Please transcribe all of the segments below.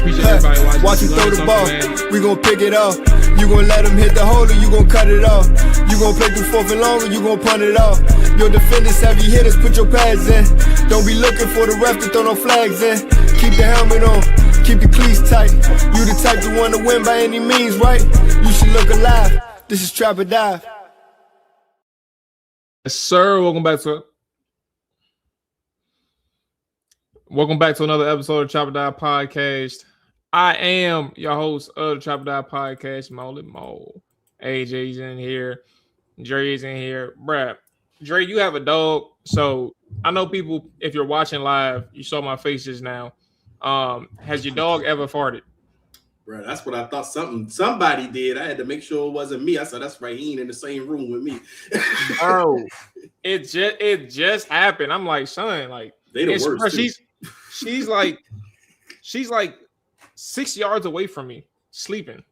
appreciate everybody watching. Watch him throw the ball. We gon' pick it up. You gon' let him hit the hole or you gon' cut it off. You gon' play through fourth and long or you gon' punt it off. Your defenders, heavy hitters, put your pads in. Don't be looking for the ref to throw no flags in. Keep the helmet on, keep the cleats tight. You the type to want to win by any means, right? You should look alive. This is Trap or Dive. Yes, sir. Welcome back to another episode of Trap or Dive Podcast. I am your host of the Trap or Dive Podcast, Mual. AJ's in here. Dre's in here. Bruh, Dre, you have a dog. So I know people, if you're watching live, you saw my face just now. Has your dog ever farted? Bro, that's what I thought. Somebody did. I had to make sure it wasn't me. I said, that's right. He ain't in the same room with me. Bro, it just happened. I'm like, son, like they the worst. Bro, she's like 6 yards away from me, sleeping.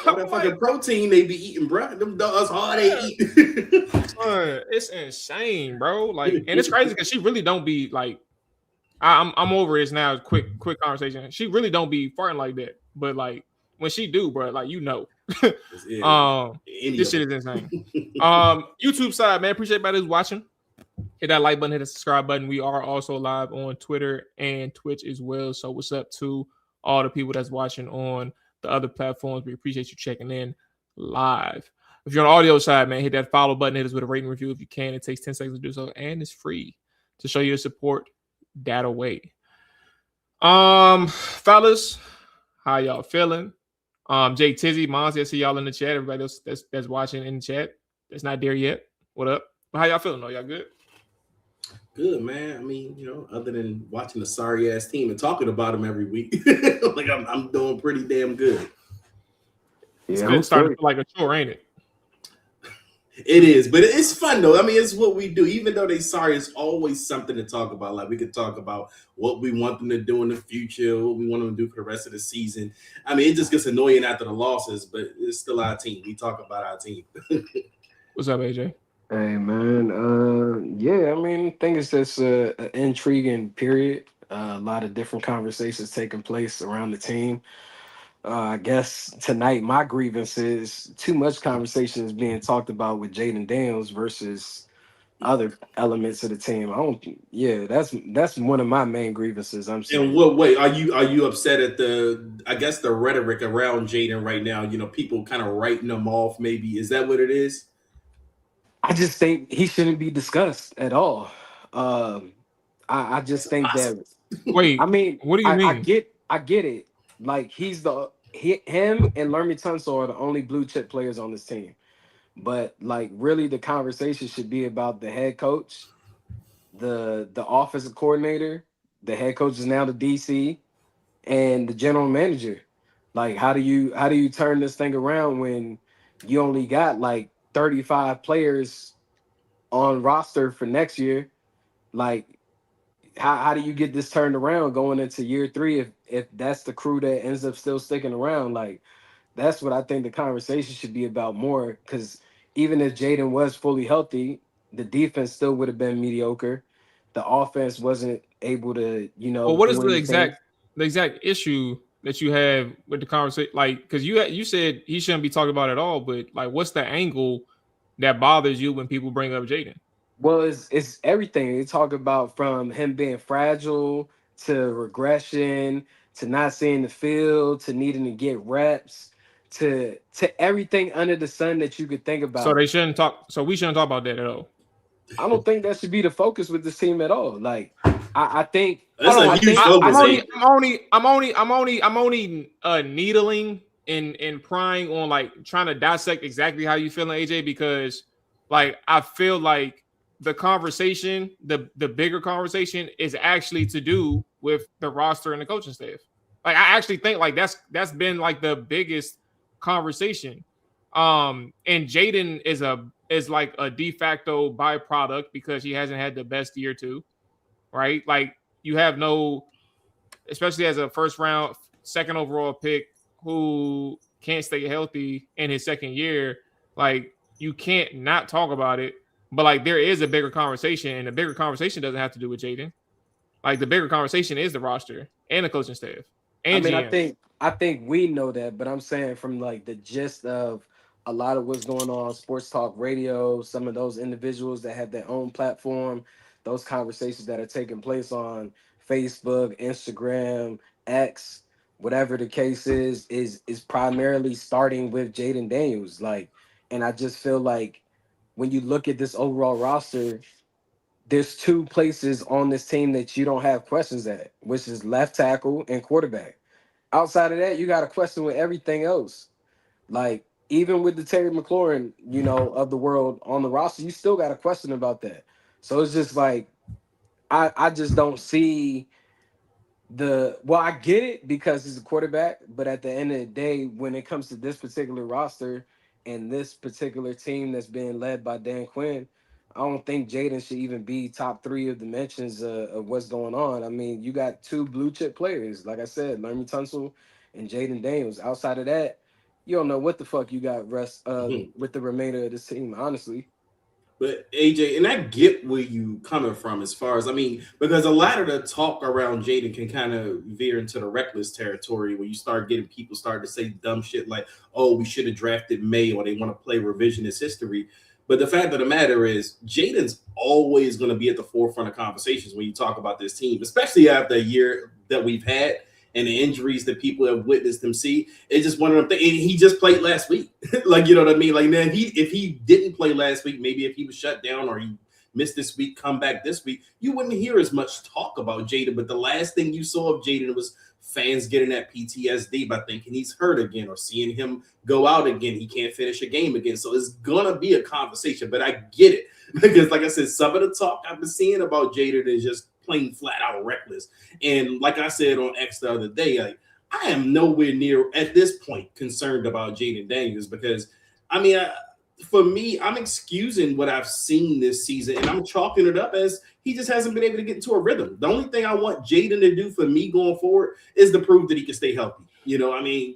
All that fucking protein they be eating, bro. Them dogs hard they eat. It's insane, bro. Like, and it's crazy because she really don't be like. I'm over this now. Quick conversation. She really don't be farting like that, but like when she do, bro, like this shit is insane. YouTube side, man. Appreciate everybody who's watching. Hit that like button, hit the subscribe button. We are also live on Twitter and Twitch as well. So what's up to all the people that's watching on the other platforms? We appreciate you checking in live. If you're on the audio side, man, hit that follow button. Hit us with a rating review if you can. It takes 10 seconds to do so, and it's free to show your support that away. Fellas, how y'all feeling? Jake, Tizzy, Monty, I see y'all in the chat. Everybody else that's watching in the chat that's not there yet. What up? How y'all feeling? Y'all good? Good, man. I mean, other than watching the sorry ass team and talking about them every week, like I'm doing pretty damn good. Yeah, it's starting to feel like a chore, ain't it? It is, but it's fun though. I mean, it's what we do. Even though they sorry, it's always something to talk about. Like we could talk about what we want them to do in the future, what we want them to do for the rest of the season. I mean, it just gets annoying after the losses, but it's still our team. We talk about our team. What's up, AJ? Hey man, yeah. I mean, I think it's just an intriguing period. A lot of different conversations taking place around the team. I guess tonight my grievance is too much conversation is being talked about with Jayden Daniels versus other elements of the team. That's one of my main grievances. I'm saying. In what way are you upset at the rhetoric around Jayden right now? People kind of writing them off. Maybe is that what it is? I just think he shouldn't be discussed at all. I just think that. Wait, I mean, what do you mean? I get it. Like him and Lermy Tunsil are the only blue chip players on this team. But like really the conversation should be about the head coach, the offensive coordinator, the head coach is now the DC, and the general manager. Like how do you turn this thing around when you only got like 35 players on roster for next year? Like how do you get this turned around going into year 3 if that's the crew that ends up still sticking around? Like that's what I think the conversation should be about more, because even if Jayden was fully healthy, the defense still would have been mediocre. The offense wasn't able to, Well, what is the exact issue that you have with the conversation? Like, because you said he shouldn't be talked about at all, but like, what's the angle that bothers you when people bring up Jayden? Well, it's everything. They talk about from him being fragile to regression to not seeing the field to needing to get reps to everything under the sun that you could think about. So we shouldn't talk about that at all. I don't think that should be the focus with this team at all. Like I think that's a huge focus. I'm only needling and prying on like trying to dissect exactly how you feeling, AJ, because like I feel like the conversation, the bigger conversation is actually to do with the roster and the coaching staff. Like I actually think like that's been like the biggest conversation. And Jayden is like a de facto byproduct because he hasn't had the best year too, right? Like you have no, especially as a first round, second overall pick who can't stay healthy in his second year. Like you can't not talk about it. But like there is a bigger conversation, and the bigger conversation doesn't have to do with Jayden. Like the bigger conversation is the roster and the coaching staff. and GM. I think we know that, but I'm saying from like the gist of a lot of what's going on sports talk radio, some of those individuals that have their own platform, those conversations that are taking place on Facebook, Instagram, X, whatever the case is primarily starting with Jayden Daniels. Like, and I just feel like when you look at this overall roster, there's two places on this team that you don't have questions at, which is left tackle and quarterback. Outside of that, you got a question with everything else. Like even with the Terry McLaurin, of the world on the roster, you still got a question about that. So it's just like I just don't see I get it because he's a quarterback, but at the end of the day, when it comes to this particular roster and this particular team that's being led by Dan Quinn, I don't think Jayden should even be top three of the mentions of what's going on. I mean, you got two blue chip players, like I said, Laremy Tunsil and Jayden Daniels. Outside of that, you don't know what the fuck you got rest with the remainder of this team, honestly. But AJ, and I get where you coming from as far as because a lot of the talk around Jayden can kind of veer into the reckless territory where you start getting people starting to say dumb shit like, "Oh, we should have drafted May," or they want to play revisionist history. But the fact of the matter is, Jayden's always going to be at the forefront of conversations when you talk about this team, especially after a year that we've had and the injuries that people have witnessed him see. It's just one of them things. And he just played last week. Like, you know what I mean? Like, man, if he didn't play last week, maybe if he was shut down or he missed this week, come back this week, you wouldn't hear as much talk about Jayden. But the last thing you saw of Jayden was fans getting that PTSD by thinking he's hurt again or seeing him go out again. He can't finish a game again. So it's going to be a conversation. But I get it. Because, like I said, some of the talk I've been seeing about Jayden is just plain flat out reckless. And like I said on X the other day, like, I am nowhere near at this point concerned about Jayden Daniels because for me, I'm excusing what I've seen this season and I'm chalking it up as he just hasn't been able to get into a rhythm. The only thing I want Jayden to do for me going forward is to prove that he can stay healthy.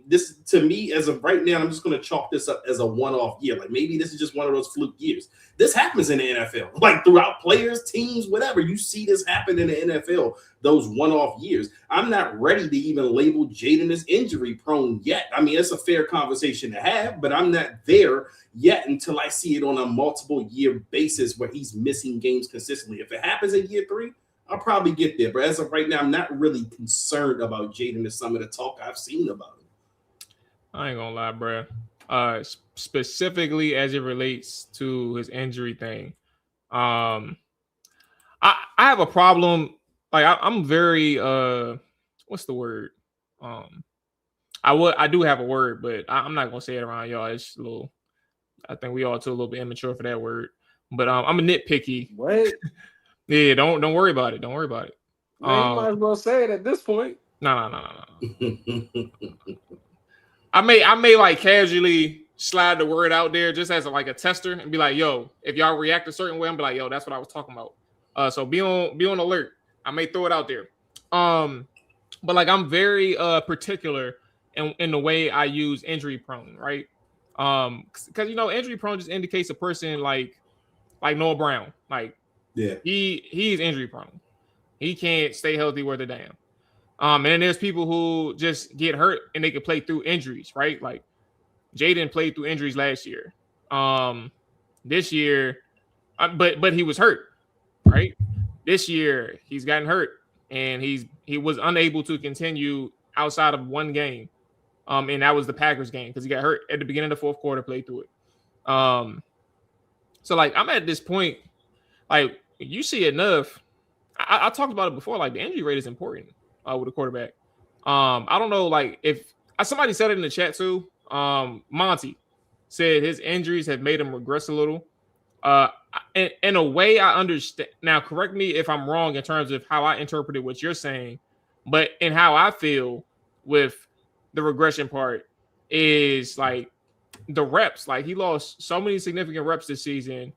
This to me as of right now, I'm just going to chalk this up as a one-off year. Like maybe this is just one of those fluke years. This happens in the NFL, like throughout players, teams, whatever. You see this happen in the NFL, those one-off years. I'm not ready to even label Jayden as injury prone yet. It's a fair conversation to have, but I'm not there yet until I see it on a multiple year basis where he's missing games consistently. If it happens in year 3, I'll probably get there. But as of right now, I'm not really concerned about Jayden as some of the talk I've seen about him. I ain't gonna lie, bro. Specifically as it relates to his injury thing, I have a problem. Like I'm very what's the word? I do have a word, but I'm not gonna say it around y'all. It's a little. I think we all too a little bit immature for that word. But I'm a nitpicky. What? Yeah, don't worry about it. Don't worry about it. Man, you might as well say it at this point. No. I may like casually slide the word out there just as a tester and be like, yo, if y'all react a certain way, I'm be like, yo, that's what I was talking about. So be on alert. I may throw it out there. But like I'm very particular in the way I use injury prone, right? Because injury prone just indicates a person like Noah Brown. Like yeah, he's injury prone. He can't stay healthy worth a damn. And then there's people who just get hurt and they can play through injuries, right? Like Jayden played through injuries last year. This year, but he was hurt, right? This year he's gotten hurt and he was unable to continue outside of one game. And that was the Packers game because he got hurt at the beginning of the fourth quarter, played through it. So like I'm at this point, like you see enough. I talked about it before. Like the injury rate is important with a quarterback. I don't know, like if somebody said it in the chat too. Monty said his injuries have made him regress a little. In a way, I understand. Now, correct me if I'm wrong in terms of how I interpreted what you're saying, but in how I feel with the regression part is like the reps. Like he lost so many significant reps this season,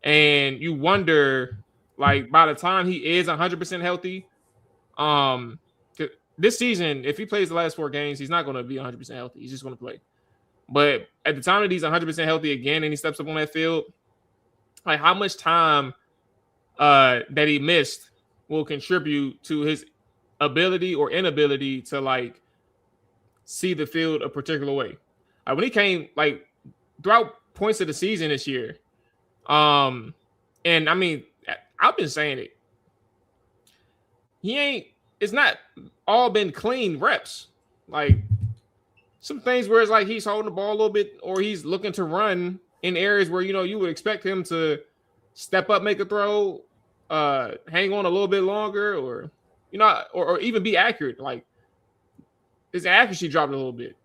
and you wonder, like by the time he is 100% healthy, this season, if he plays the last 4 games, he's not going to be 100% healthy. He's just going to play. But at the time that he's 100% healthy again and he steps up on that field, like how much time that he missed will contribute to his ability or inability to like see the field a particular way. When he came, like throughout points of the season this year, and I mean, I've been saying it. He ain't. It's not all been clean reps. Like some things where it's like he's holding the ball a little bit, or he's looking to run in areas where you would expect him to step up, make a throw, hang on a little bit longer, or or even be accurate. Like his accuracy dropped a little bit.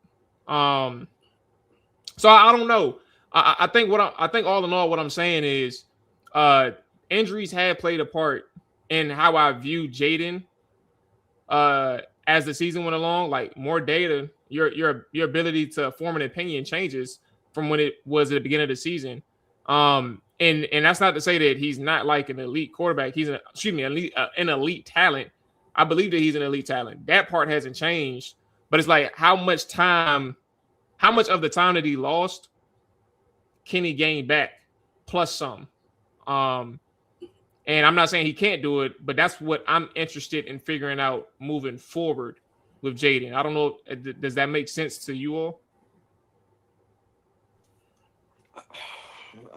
So I don't know. I think I think all in all, what I'm saying is, injuries have played a part in how I view Jayden. As the season went along, like more data, your ability to form an opinion changes from when it was at the beginning of the season. And that's not to say that he's not like an elite quarterback. He's an elite talent. I believe that he's an elite talent. That part hasn't changed, but it's like how much of the time that he lost can he gain back plus some. And I'm not saying he can't do it, but that's what I'm interested in figuring out moving forward with Jayden. I don't know. Does that make sense to you all?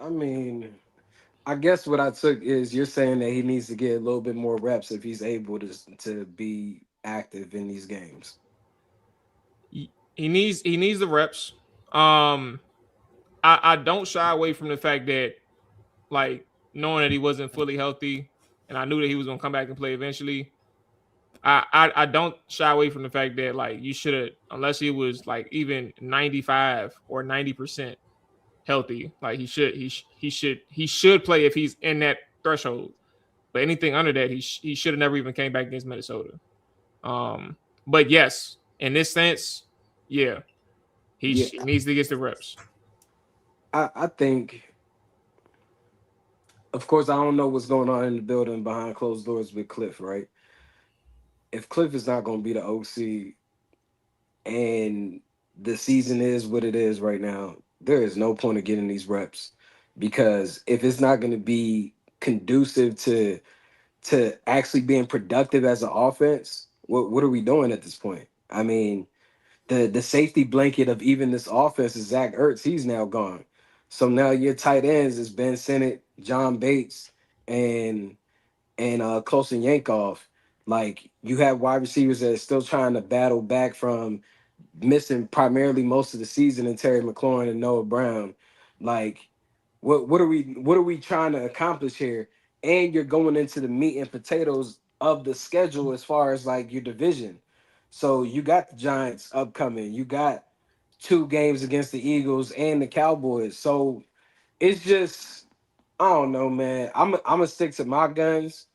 I mean, I guess what I took is you're saying that he needs to get a little bit more reps if he's able to be active in these games. He needs the reps. I don't shy away from the fact that, like, knowing that he wasn't fully healthy, and I knew that he was going to come back and play eventually. I don't shy away from the fact that, like, you should have, unless he was like even 95 or 90% healthy, like he should play if he's in that threshold. But anything under that, he should have never even came back against Minnesota. But yes, in this sense, yeah, he needs to get the reps. I think, of course, I don't know what's going on in the building behind closed doors with Cliff, right? If Cliff is not going to be the OC and the season is what it is right now, there is no point of getting these reps, because if it's not going to be conducive to actually being productive as an offense, what are we doing at this point? I mean, the safety blanket of even this offense is Zach Ertz. He's now gone. So now your tight ends is Ben Sinnott, John Bates, and Colson Yankoff. Like, you have wide receivers that are still trying to battle back from missing primarily most of the season in Terry McLaurin and Noah Brown. Like, what are we trying to accomplish here? And you're going into the meat and potatoes of the schedule as far as like your division. So you got the Giants upcoming. You got 2 games against the Eagles and the Cowboys. So it's just, I don't know, man. I'm gonna stick to my guns.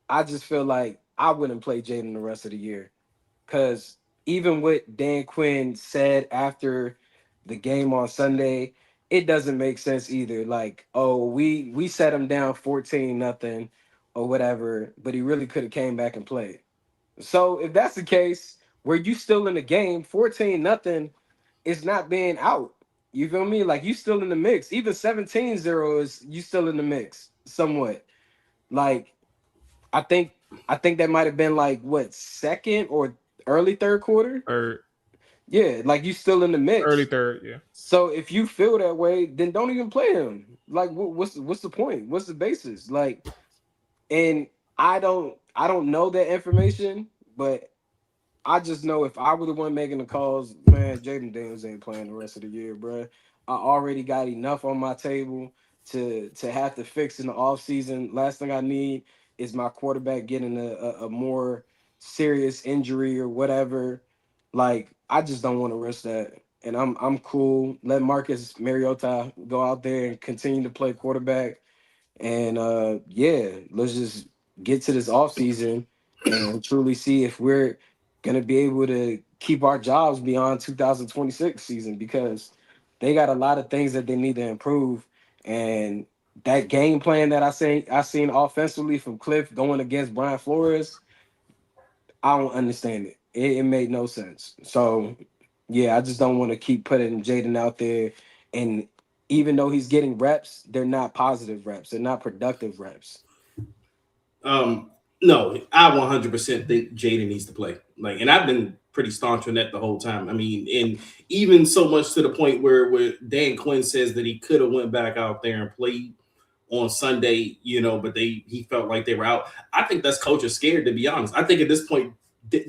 I just feel like I wouldn't play Jayden the rest of the year, because even what Dan Quinn said after the game on Sunday, it doesn't make sense either. Like, oh, we set him down 14-0 or whatever, but he really could have came back and played. So if that's the case, where you still in the game, 14-0 is not being out. You feel me? Like, you still in the mix. Even 17-0 is you still in the mix somewhat. Like, I think that might have been like what, second or early third quarter? Or Yeah, like you still in the early mix. third, yeah. So if you feel that way, then don't even play him. Like, what's the point? What's the basis? Like, and I don't know that information, but I just know if I were the one making the calls, man, Jayden Daniels ain't playing the rest of the year, bro. I already got enough on my table to have to fix in the offseason. Last thing I need is my quarterback getting a more serious injury or whatever. Like, I just don't want to risk that. And I'm cool. Let Marcus Mariota go out there and continue to play quarterback. And yeah, let's just get to this offseason and truly see if we're gonna be able to keep our jobs beyond 2026 season, because they got a lot of things that they need to improve. And that game plan that I seen offensively from Cliff going against Brian Flores, I don't understand it. It made no sense. So yeah, I just don't want to keep putting Jayden out there. And even though he's getting reps, they're not positive reps. They're not productive reps. No, I 100% think Jayden needs to play. Like, and I've been pretty staunch on that the whole time. I mean, and even so much to the point where Dan Quinn says that he could have went back out there and played on Sunday, but he felt like they were out. I think that's coaches scared, to be honest. I think at this point,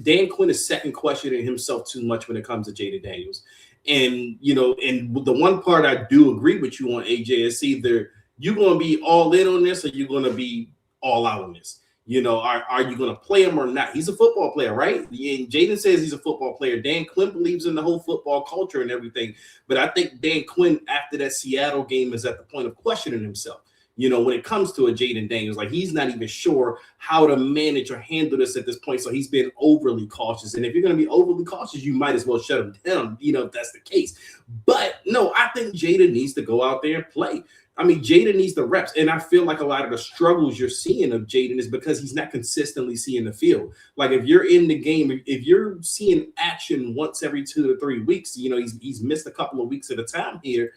Dan Quinn is second questioning himself too much when it comes to Jayden Daniels. And, and the one part I do agree with you on, AJ, is either you're going to be all in on this or you're going to be all out on this. Are you going to play him or not? He's a football player, right? And Jayden says he's a football player. Dan Quinn believes in the whole football culture and everything. But I think Dan Quinn, after that Seattle game, is at the point of questioning himself. When it comes to a Jayden Daniels, like he's not even sure how to manage or handle this at this point. So he's been overly cautious. And if you're going to be overly cautious, you might as well shut him down, if that's the case. But no, I think Jayden needs to go out there and play. I mean, Jayden needs the reps. And I feel like a lot of the struggles you're seeing of Jayden is because he's not consistently seeing the field. Like if you're in the game, if you're seeing action once every 2 to 3 weeks, he's missed a couple of weeks at a time here.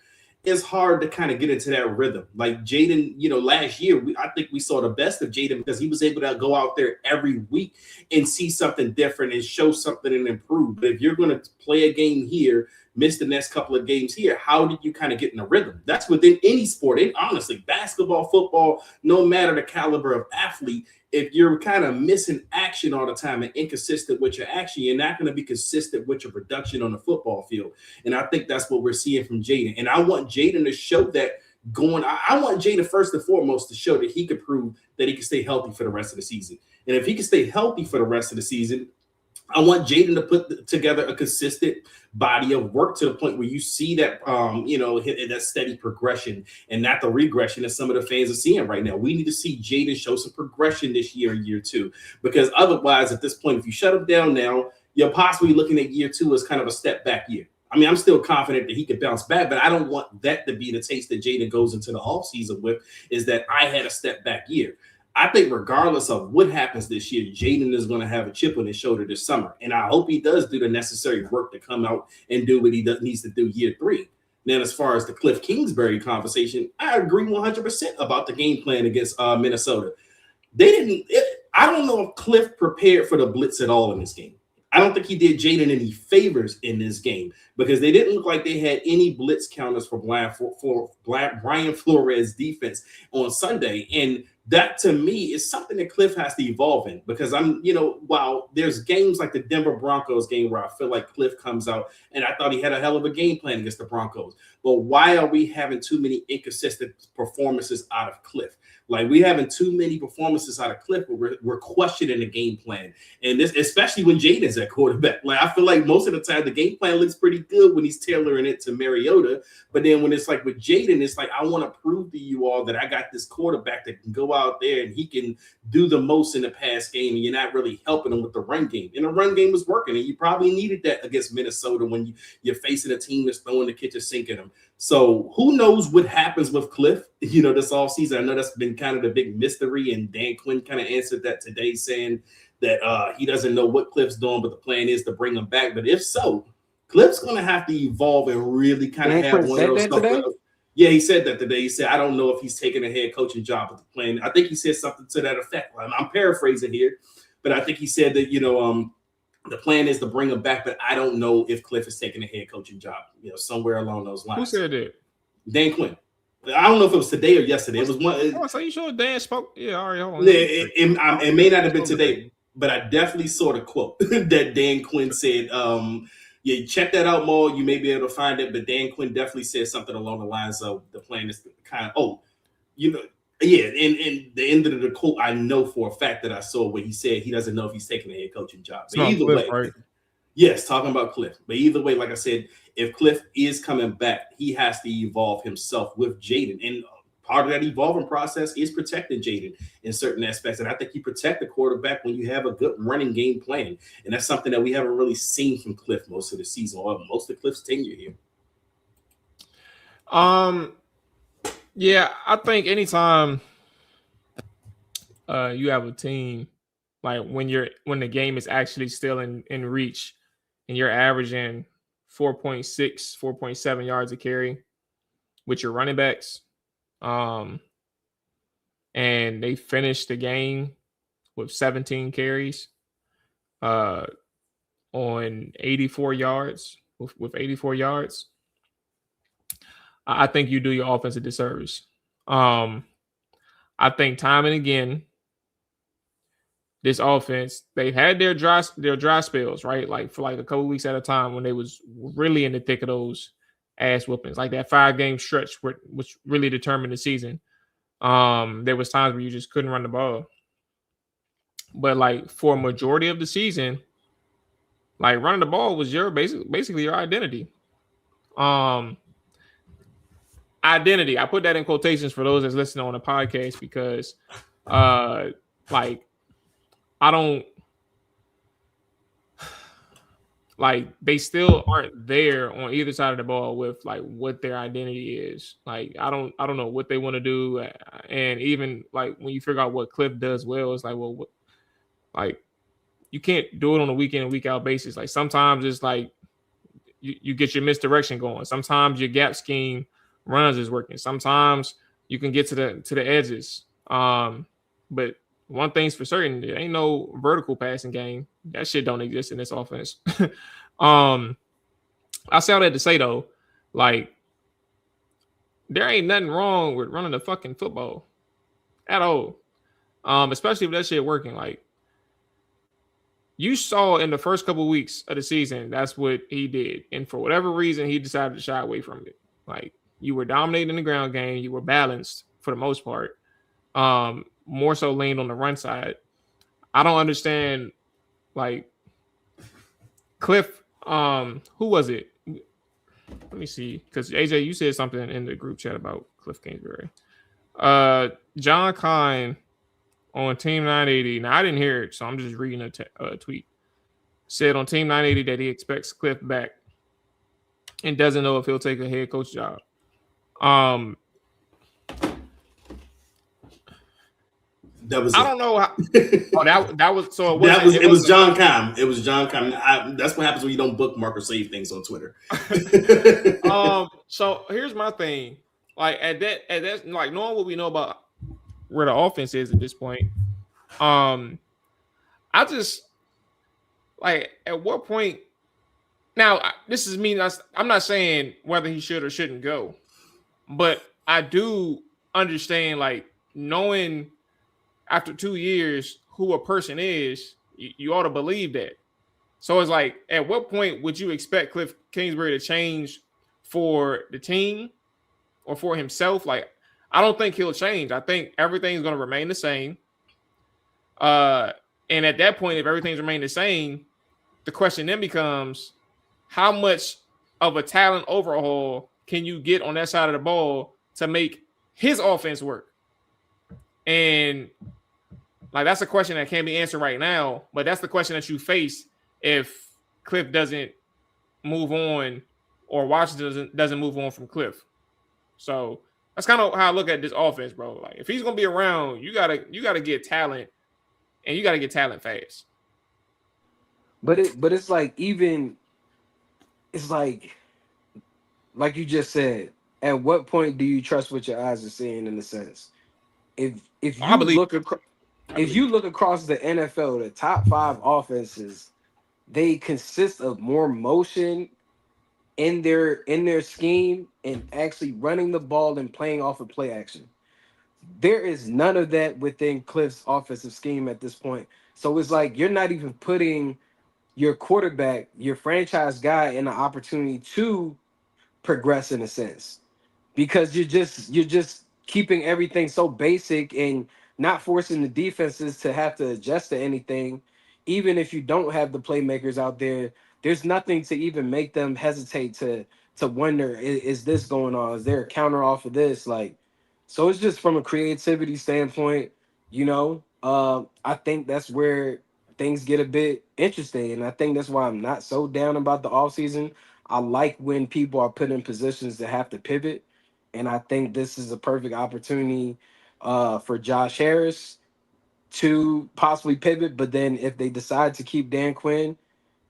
It's hard to kind of get into that rhythm. Like Jayden, last year, I think we saw the best of Jayden because he was able to go out there every week and see something different and show something and improve. But if you're going to play a game here, miss the next couple of games here, how did you kind of get in a rhythm? That's within any sport. And honestly, basketball, football, no matter the caliber of athlete, if you're kind of missing action all the time and inconsistent with your action, you're not going to be consistent with your production on the football field. And I think that's what we're seeing from Jayden. And I want Jayden to show that going. I want Jayden first and foremost to show that he could prove that he can stay healthy for the rest of the season. And if he can stay healthy for the rest of the season, I want Jayden to put together a consistent body of work to the point where you see that, that steady progression and not the regression that some of the fans are seeing right now. We need to see Jayden show some progression this year and year two, because otherwise, at this point, if you shut him down now, you're possibly looking at year two as kind of a step back year. I mean, I'm still confident that he could bounce back, but I don't want that to be the taste that Jayden goes into the offseason with, is that I had a step back year. I think regardless of what happens this year, Jayden is going to have a chip on his shoulder this summer. And I hope he does do the necessary work to come out and do what he needs to do year three. Now, as far as the Cliff Kingsbury conversation, I agree 100% about the game plan against Minnesota. I don't know if Cliff prepared for the blitz at all in this game. I don't think he did Jayden any favors in this game because they didn't look like they had any blitz counters for Brian Flores' defense on Sunday. And that, to me, is something that Cliff has to evolve in, because while there's games like the Denver Broncos game where I feel like Cliff comes out, and I thought he had a hell of a game plan against the Broncos. But why are we having too many inconsistent performances out of Cliff? Like, we having too many performances out of Cliff where we're questioning the game plan. And this, especially when Jayden's at quarterback. Like, I feel like most of the time the game plan looks pretty good when he's tailoring it to Mariota. But then when it's like with Jayden, it's like, I want to prove to you all that I got this quarterback that can go out there and he can do the most in the pass game, and you're not really helping him with the run game. And the run game was working, and you probably needed that against Minnesota when you're facing a team that's throwing the kitchen sink at them. So who knows what happens with Cliff, this offseason. I know that's been kind of the big mystery, and Dan Quinn kind of answered that today, saying that he doesn't know what Cliff's doing, but the plan is to bring him back. But if so, Cliff's going to have to evolve and really kind of have one of those stuff. Yeah, he said that today. He said, I don't know if he's taking a head coaching job with the plan. I think he said something to that effect. I'm paraphrasing here, but I think he said that, the plan is to bring him back, but I don't know if Cliff is taking a head coaching job, somewhere along those lines. Who said that? Dan Quinn. I don't know if it was today or yesterday. It was one. Oh, so you sure Dan spoke? Yeah, all right, hold on. It may not have been today, but I definitely saw the quote that Dan Quinn said. Yeah, check that out, Mual. You may be able to find it, but Dan Quinn definitely said something along the lines of the plan is kind of, yeah. And the end of the quote, I know for a fact that I saw where he said he doesn't know if he's taking a head coaching job. But either way, right? Yes, talking about Cliff. But either way, like I said, if Cliff is coming back, he has to evolve himself with Jayden. And part of that evolving process is protecting Jayden in certain aspects. And I think you protect the quarterback when you have a good running game plan. And that's something that we haven't really seen from Cliff most of the season, or most of Cliff's tenure here. Yeah, I think anytime you have a team, like when the game is actually still in reach and you're averaging 4.6, 4.7 yards a carry with your running backs, and they finished the game with 17 carries, on 84 yards with 84 yards, I think you do your offense a disservice. Um, I think time and again, this offense, they've had their dry spells, right? Like for like a couple weeks at a time when they was really in the thick of those ass whoopings, like that 5-game stretch which really determined the season. There was times where you just couldn't run the ball. But like for a majority of the season, like running the ball was your basically your identity. Um Identity. I put that in quotations for those that's listening on the podcast because like I don't like they still aren't there on either side of the ball with like what their identity is. Like I don't know what they want to do, and even like when you figure out what Cliff does well, it's like well, like you can't do it on a week in and week out basis. Like sometimes it's like you get your misdirection going. Sometimes your gap scheme runs is working. Sometimes you can get to the edges. But one thing's for certain, there ain't no vertical passing game. That shit don't exist in this offense. I say all that to say though, like there ain't nothing wrong with running the fucking football at all. Especially if that shit working. Like you saw in the first couple of weeks of the season, that's what he did. And for whatever reason, he decided to shy away from it. Like you were dominating the ground game, you were balanced for the most part. More so leaned on the run side. I don't understand like Cliff, who was it? Let me see. Because AJ, you said something in the group chat about Cliff Kingsbury. John Kine on Team 980. Now I didn't hear it, so I'm just reading a tweet. Said on Team 980 that he expects Cliff back and doesn't know if he'll take a head coach job. That was. I don't know how. Oh, that was so. It was John Kime. It was John Kime. That's what happens when you don't bookmark or save things on Twitter. So here's my thing. Like at that, like knowing what we know about where the offense is at this point, I just like at what point. Now this is me. I'm not saying whether he should or shouldn't go, but I do understand like knowing after 2 years who a person is, you ought to believe that. So it's like, at what point would you expect Cliff Kingsbury to change for the team or for himself? Like, I don't think he'll change. I think everything's going to remain the same. And at that point, if everything's remained the same, the question then becomes, how much of a talent overhaul can you get on that side of the ball to make his offense work? And like that's a question that can't be answered right now, but that's the question that you face if Cliff doesn't move on or Washington doesn't move on from Cliff. So that's kind of how I look at this offense, bro. Like if he's gonna be around, you gotta get talent, and you gotta get talent fast. But it's like even it's like you just said. At what point do you trust what your eyes are seeing? In a sense, if you look across the NFL, the top 5 offenses, they consist of more motion in their scheme and actually running the ball and playing off of play action. There is none of that within Cliff's offensive scheme at this point. So it's like you're not even putting your quarterback, your franchise guy, in an opportunity to progress in a sense, because you're just keeping everything so basic and not forcing the defenses to have to adjust to anything. Even if you don't have the playmakers out there, there's nothing to even make them hesitate to wonder, is this going on? Is there a counter off of this? Like, so it's just from a creativity standpoint, I think that's where things get a bit interesting. And I think that's why I'm not so down about the offseason. I like when people are put in positions to have to pivot. And I think this is a perfect opportunity for Josh Harris to possibly pivot. But then if they decide to keep Dan Quinn,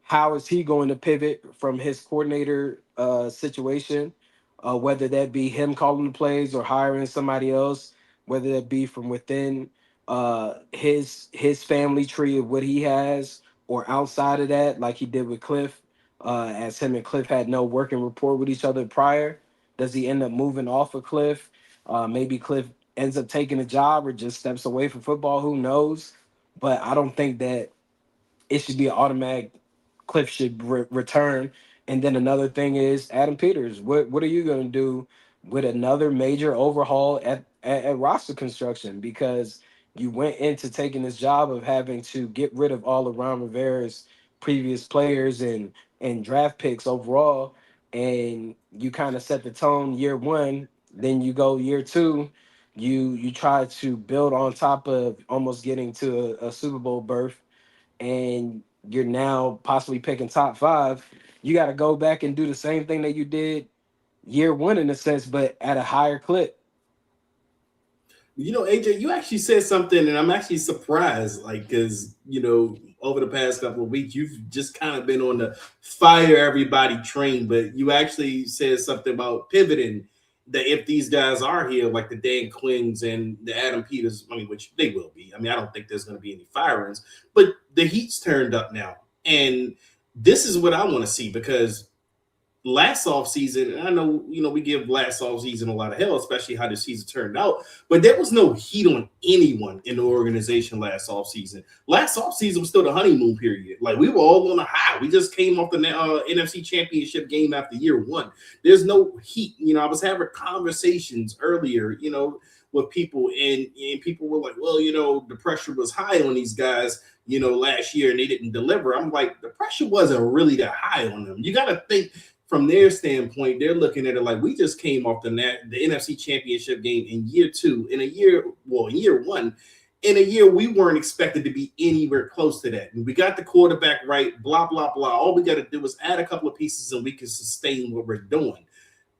how is he going to pivot from his coordinator situation? Whether that be him calling the plays or hiring somebody else, whether that be from within his family tree of what he has, or outside of that, like he did with Cliff, as him and Cliff had no working rapport with each other prior? Does he end up moving off of Cliff? Maybe Cliff ends up taking a job or just steps away from football. Who knows? But I don't think that it should be an automatic. Cliff should return. And then another thing is Adam Peters. What are you going to do with another major overhaul at roster construction? Because you went into taking this job of having to get rid of all of Ron Rivera's previous players and draft picks overall, and you kind of set the tone year one. Then you go year two, you try to build on top of almost getting to a Super Bowl berth, and you're now possibly picking top five. You got to go back and do the same thing that you did year one in a sense, but at a higher clip. You know, AJ, you actually said something, and I'm actually surprised, like, because, you know, over the past couple of weeks, you've just kind of been on the fire everybody train, but you actually said something about pivoting, that if these guys are here, like the Dan Quinns and the Adam Peters, I mean, which they will be. I mean, I don't think there's going to be any firings, but the heat's turned up now. And this is what I want to see, because last offseason, and I know, you know, we give last offseason a lot of hell, especially how the season turned out, but there was no heat on anyone in the organization last offseason. Last offseason was still the honeymoon period. Like, we were all on a high. We just came off the NFC Championship game after year one. There's no heat. You know, I was having conversations earlier, you know, with people, and people were like, well, you know, the pressure was high on these guys, you know, last year, and they didn't deliver. I'm like, the pressure wasn't really that high on them. You got to think from their standpoint, they're looking at it like, we just came off the NFC Championship game in year two, in year one, in a year we weren't expected to be anywhere close to that. And we got the quarterback right, blah, blah, blah. All we got to do is add a couple of pieces and we can sustain what we're doing.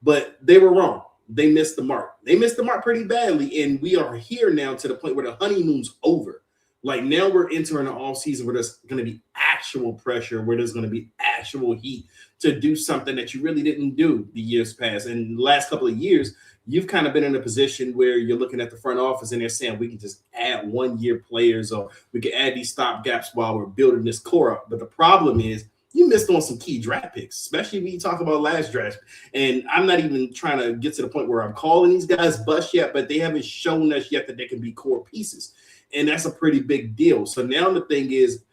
But they were wrong. They missed the mark. They missed the mark pretty badly. And we are here now to the point where the honeymoon's over. Like, now we're entering an off season where there's going to be actual pressure, where there's going to be actual heat to do something that you really didn't do the years past. And the last couple of years, you've kind of been in a position where you're looking at the front office and they're saying, we can just add 1 year players, or we can add these stop gaps while we're building this core up. But the problem is, you missed on some key draft picks, especially when you talk about last draft. And I'm not even trying to get to the point where I'm calling these guys bust yet, but they haven't shown us yet that they can be core pieces. And that's a pretty big deal. So now the thing is,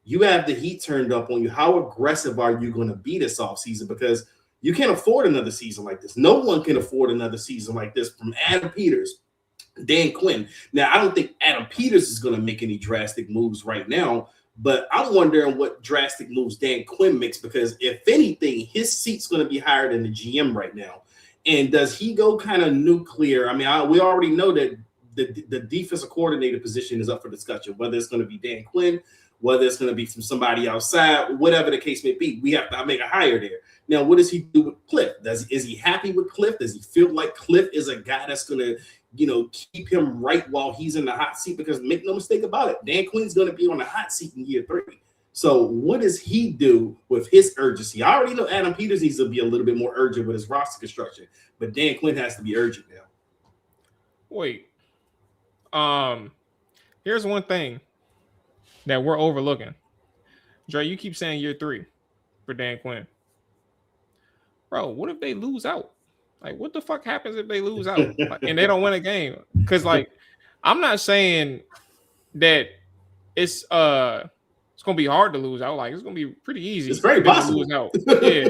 you have the heat turned up on you. How aggressive are you going to be this offseason? Because you can't afford another season like this. No one can afford another season like this, from Adam Peters, Dan Quinn. Now, I don't think Adam Peters is going to make any drastic moves right now, but I'm wondering what drastic moves Dan Quinn makes, because if anything, his seat's going to be higher than the GM right now. And does he go kind of nuclear? I mean, we already know that the defensive coordinator position is up for discussion, whether it's going to be Dan Quinn, whether it's going to be from somebody outside, whatever the case may be. We have to make a hire there. Now, what does he do with Cliff? Is he happy with Cliff? Does he feel like Cliff is a guy that's going to, you know, keep him right while he's in the hot seat? Because make no mistake about it, Dan Quinn's going to be on the hot seat in year 3. So what does he do with his urgency? I already know Adam Peters needs to be a little bit more urgent with his roster construction, but Dan Quinn has to be urgent now. Wait. Here's one thing that we're overlooking. Dre, you keep saying year 3 for Dan Quinn. Bro, what if they lose out? Like, what the fuck happens if they lose out and they don't win a game? Because, like, I'm not saying that it's gonna be hard to lose out. Like, it's gonna be pretty easy. It's very possible to lose out. Yeah,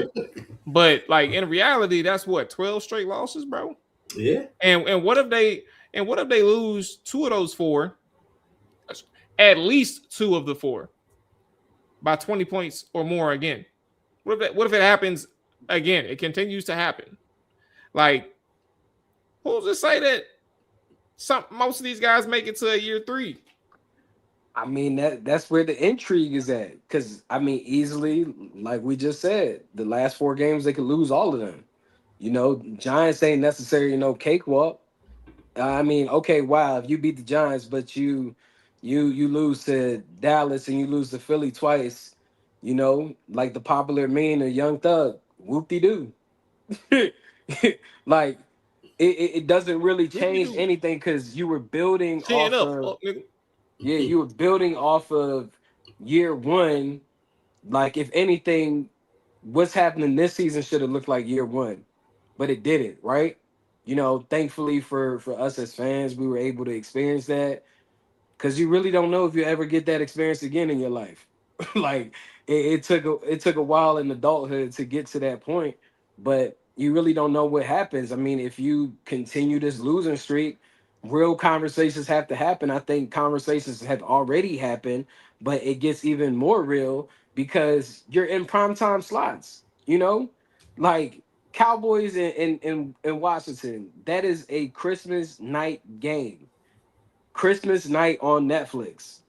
but like in reality, that's what, 12 straight losses, bro. Yeah. And what if they lose 2 of those 4? At least 2 of the 4 by 20 points or more again. What if it happens again? It continues to happen. Like, who's to say that most of these guys make it to a year 3? I mean, that's where the intrigue is at. Because, I mean, easily, like we just said, the last 4 games, they could lose all of them. You know, Giants ain't necessarily, you know, cakewalk. I mean, okay, wow, if you beat the Giants, but you lose to Dallas and you lose to Philly twice, you know, like the popular meme of Young Thug, whoop-de-doo. Like, it doesn't really change anything, because you were building you were building off of year one, like if anything, what's happening this season should have looked like year one, but it didn't, right? Thankfully for us as fans, we were able to experience that because you really don't know if you ever get that experience again in your life. Like it took a while in adulthood to get to that point, but you really don't know what happens. I mean, if you continue this losing streak, real conversations have to happen. I think conversations have already happened, but it gets even more real because you're in primetime slots. Like Cowboys in Washington. That is a Christmas night game. Christmas night on Netflix.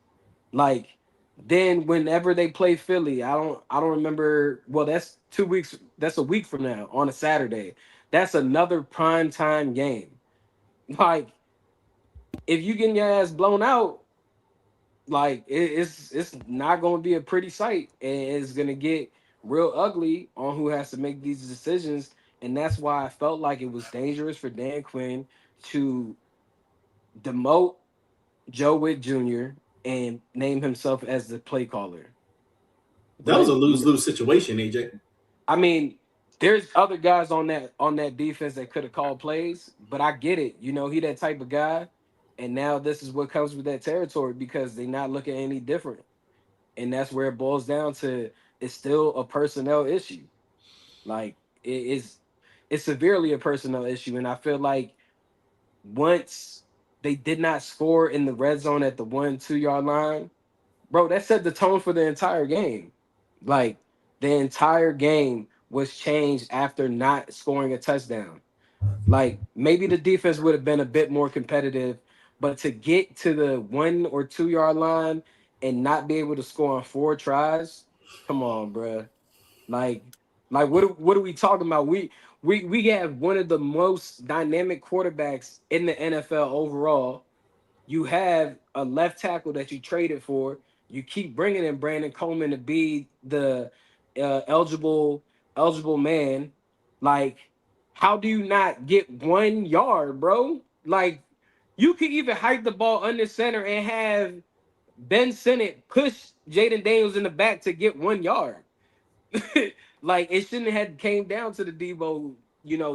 Like then whenever they play Philly, I don't remember. Well, that's 2 weeks. That's a week from now on a Saturday. That's another prime time game. Like if you getting your ass blown out, like it's not going to be a pretty sight, and it's going to get real ugly on who has to make these decisions. And that's why I felt like it was dangerous for Dan Quinn to demote Joe Witt Jr. and name himself as the play caller. That was a But lose-lose situation, AJ. I mean, there's other guys on that defense that could have called plays, but I get it. He that type of guy, and now this is what comes with that territory because they're not looking any different, and that's where it boils down to. It's still a personnel issue. Like it's severely a personnel issue, and I feel like once they did not score in the red zone at the 1-2 yard line, bro, that set the tone for the entire game. Like the entire game was changed after not scoring a touchdown. Like maybe the defense would have been a bit more competitive, but to get to the 1 or 2 yard line and not be able to score on 4 tries, come on, bro. Like, like what are we talking about? We have one of the most dynamic quarterbacks in the NFL overall. You have a left tackle that you traded for. You keep bringing in Brandon Coleman to be the eligible man. Like, how do you not get 1 yard, bro? Like, you could even hike the ball under center and have Ben Sinnott push Jayden Daniels in the back to get 1 yard. Like it shouldn't have came down to the Debo,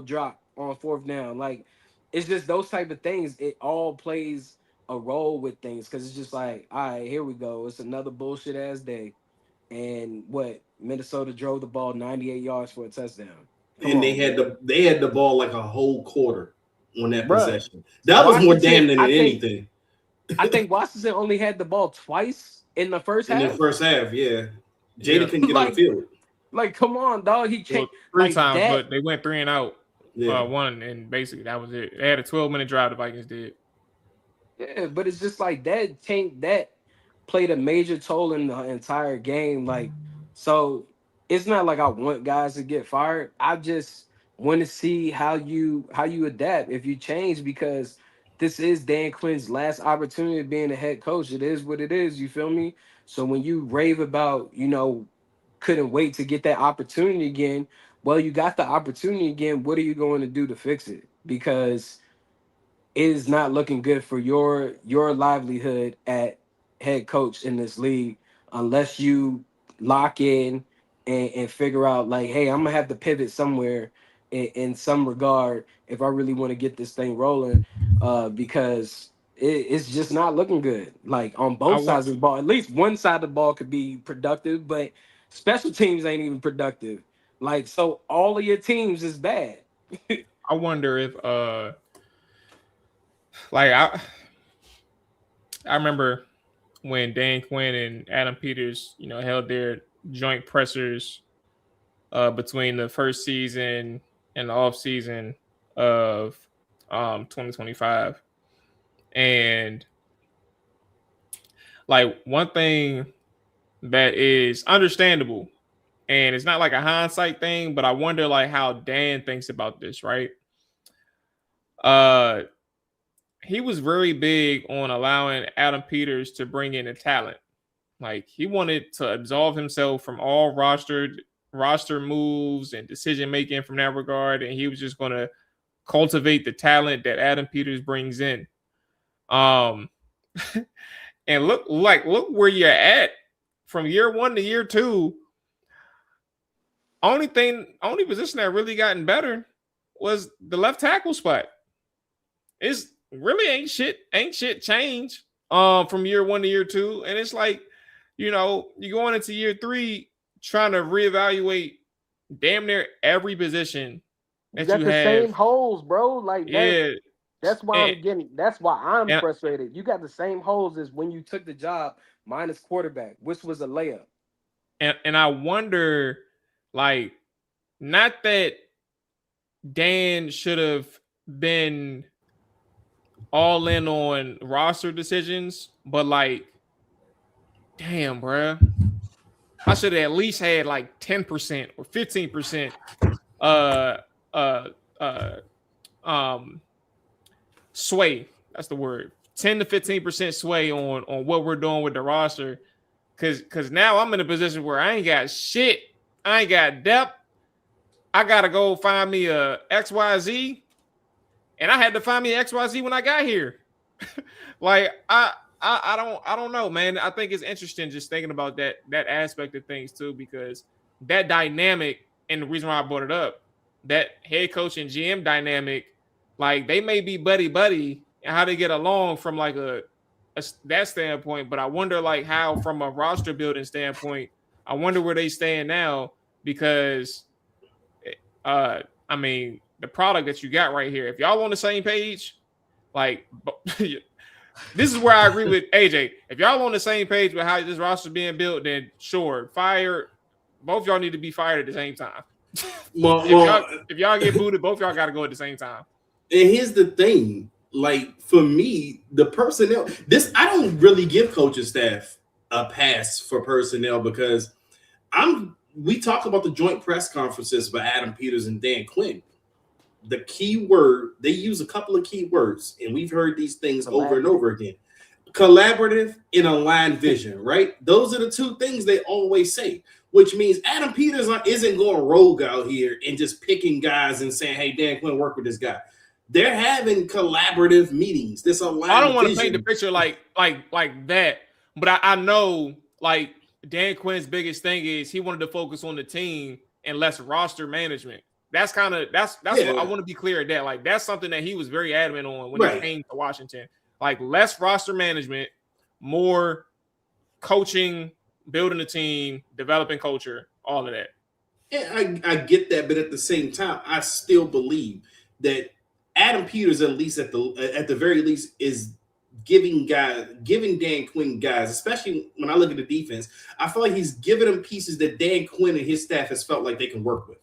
drop on fourth down. Like it's just those type of things. It all plays a role with things because it's just like, all right, here we go. It's another bullshit ass day. And what Minnesota drove the ball 98 yards for a touchdown. Come And on, bro. they had the ball like a whole quarter on that Bruh, possession. That was more Washington, damning than anything I think Washington only had the ball twice in the first in the half. first half. Yeah, Yeah, Jada couldn't get on the like, field. like, come on, dog. He well, changed three like times, that. but they went 3 and out. Yeah, One, and basically that was it. They had a 12-minute drive. The Vikings did. Yeah, but it's just like that played a major toll in the entire game. Like, so it's not like I want guys to get fired. I just want to see how you adapt if you change because this is Dan Quinn's last opportunity of being a head coach. It is what it is. You feel me? So when you rave about couldn't wait to get that opportunity again, well, you got the opportunity again. What are you going to do to fix it? Because it is not looking good for your livelihood at head coach in this league unless you lock in and figure out like, hey, I'm gonna have to pivot somewhere in some regard if I really want to get this thing rolling, because it's just not looking good. Like on I both want. sides of the ball, at least one side of the ball could be productive, but special teams ain't even productive. Like so, all of your teams is bad. I wonder if like I remember when Dan Quinn and Adam Peters, held their joint pressers between the first season and the off season of 2025. And like one thing that is understandable, and it's not like a hindsight thing, but I wonder like how Dan thinks about this, right? Uh he was very big on allowing Adam Peters to bring in a talent. Like he wanted to absolve himself from all roster moves and decision making from that regard, and he was just going to cultivate the talent that Adam Peters brings in. Um, and look where you're at from year 1 to year 2, only position that really gotten better was the left tackle spot. It's really ain't shit changed from year 1 to year 2. And it's like, you're going into year 3 trying to reevaluate damn near every position that You got you the have. same holes, bro. Like Yeah. that's why I'm frustrated. You got the same holes as when you took the job, minus quarterback, which was a layup. And I wonder, like, not that Dan should have been all in on roster decisions, but like, damn, bro, I should have at least had like 10% or 15% sway. That's the word. 10 to 15% sway on what we're doing with the roster. Cause now I'm in a position where I ain't got shit. I ain't got depth. I gotta go find me a XYZ. And I had to find me an XYZ when I got here. Like I don't know, man. I think it's interesting just thinking about that aspect of things too, because that dynamic, and the reason why I brought it up, that head coach and GM dynamic, like they may be buddy and how they get along from like that standpoint, but I wonder like how from a roster building standpoint, I wonder where they stand now, because I mean, the product that you got right here, if y'all on the same page, like this is where I agree with AJ. If y'all on the same page with how this roster is being built, then sure, both y'all need to be fired at the same time. If y'all get booted, both y'all got to go at the same time. And here's the thing, like for me, the personnel, I don't really give coaching staff a pass for personnel, because we talk about the joint press conferences by Adam Peters and Dan Quinn. The key word, they use a couple of key words, and we've heard these things over and over again. Collaborative and aligned vision, right? Those are the two things they always say, which means Adam Peters isn't going rogue out here and just picking guys and saying, hey, Dan Quinn, work with this guy. They're having collaborative meetings. This aligned I don't want to vision. paint the picture like that, but I know like Dan Quinn's biggest thing is he wanted to focus on the team and less roster management. That's what I want to be clear at that. Like that's something that he was very adamant on when he came to Washington. Like less roster management, more coaching, building a team, developing culture, all of that. Yeah, I get that, but at the same time, I still believe that Adam Peters, at least at the very least, is giving Dan Quinn guys, especially when I look at the defense, I feel like he's giving them pieces that Dan Quinn and his staff has felt like they can work with.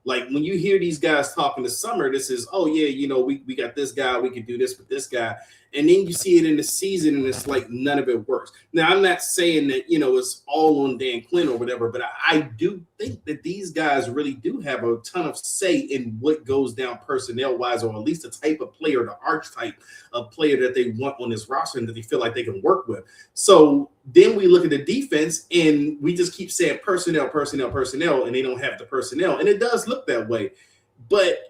Like when you hear these guys talking this summer, this is, oh yeah, we got this guy, we can do this with this guy. And then you see it in the season and it's like none of it works. Now, I'm not saying that, it's all on Dan Quinn or whatever, but I do think that these guys really do have a ton of say in what goes down personnel-wise, or at least the type of player, the archetype of player that they want on this roster and that they feel like they can work with. So then we look at the defense and we just keep saying personnel, and they don't have the personnel. And it does look that way. But